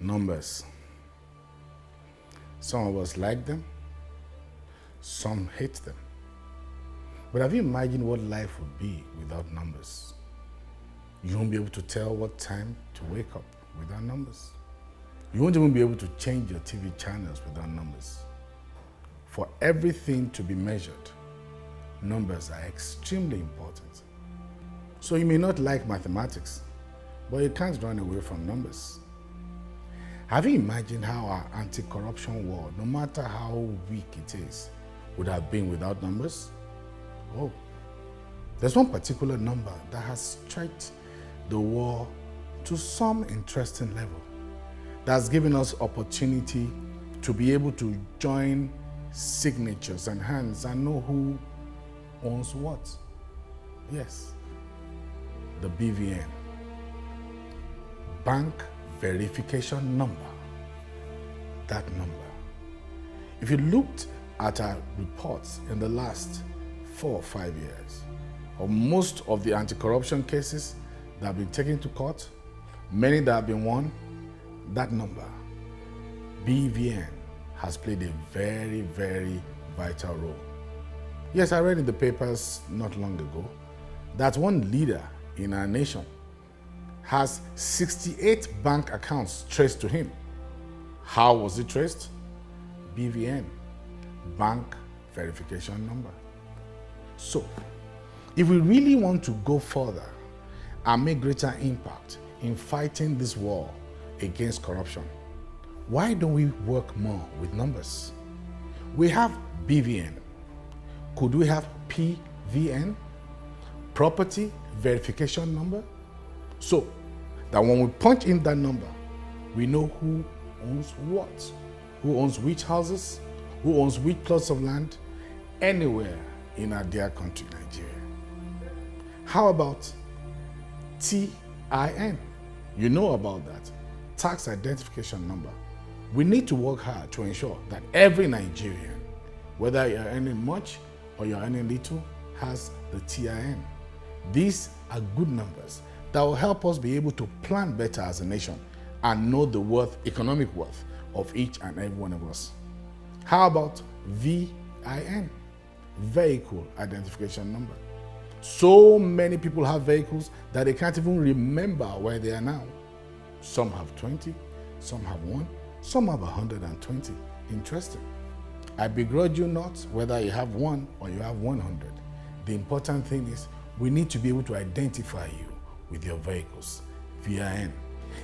Numbers. Some of us like them, some hate them. But have you imagined what life would be without numbers? You won't be able to tell what time to wake up without numbers. You won't even be able to change your TV channels without numbers. For everything to be measured, numbers are extremely important. So you may not like mathematics, but you can't run away from numbers. Have you imagined how our anti-corruption war, no matter how weak it is, would have been without numbers? Oh, there's one particular number that has stretched the war to some interesting level. That's given us opportunity to be able to join signatures and hands and know who owns what. Yes, the BVN, Bank Verification Number. That number. If you looked at our reports in the last 4 or 5 years, of most of the anti-corruption cases that have been taken to court, many that have been won, that number, BVN, has played a very, very vital role. Yes, I read in the papers not long ago that one leader in our nation has 68 bank accounts traced to him. How was it traced? BVN, Bank Verification Number. So, if we really want to go further and make greater impact in fighting this war against corruption, why don't we work more with numbers? We have BVN. Could we have PVN? Property Verification Number? So that when we punch in that number, we know who owns what, who owns which houses, who owns which plots of land, anywhere in our dear country, Nigeria. How about TIN? You know about that, Tax Identification Number. We need to work hard to ensure that every Nigerian, whether you're earning much or you're earning little, has the TIN. These are good numbers that will help us be able to plan better as a nation and know the worth, economic worth, of each and every one of us. How about VIN? Vehicle Identification Number. So many people have vehicles that they can't even remember where they are now. Some have 20, some have 1, some have 120. Interesting. I begrudge you not whether you have 1 or you have 100. The important thing is we need to be able to identify you with your vehicles, VIN.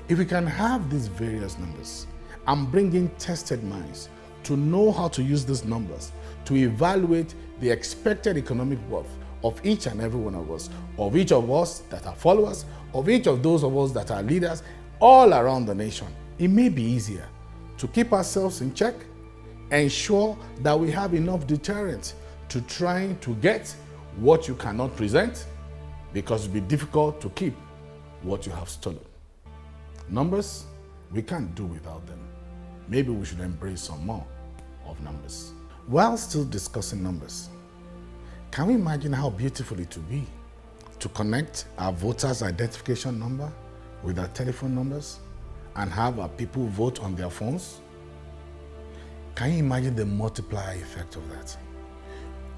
If we can have these various numbers and bring in tested minds to know how to use these numbers to evaluate the expected economic worth of each and every one of us, of each of us that are followers, of each of those of us that are leaders all around the nation, it may be easier to keep ourselves in check, ensure that we have enough deterrent to trying to get what you cannot present, because it will be difficult to keep what you have stolen. Numbers, we can't do without them. Maybe we should embrace some more of numbers. While still discussing numbers, can we imagine how beautiful it would be to connect our voters' identification number with our telephone numbers and have our people vote on their phones? Can you imagine the multiplier effect of that?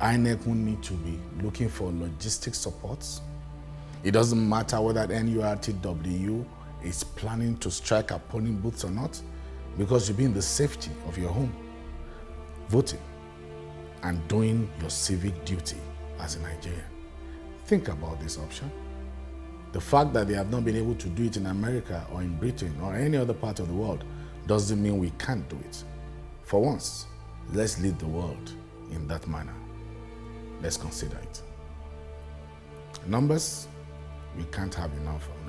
INEC will need to be looking for logistic supports. It doesn't matter whether NURTW is planning to strike at polling booths or not, because you'll be in the safety of your home, voting and doing your civic duty as a Nigerian. Think about this option. The fact that they have not been able to do it in America or in Britain or any other part of the world doesn't mean we can't do it. For once, let's lead the world in that manner. Let's consider it. Numbers, we can't have enough of.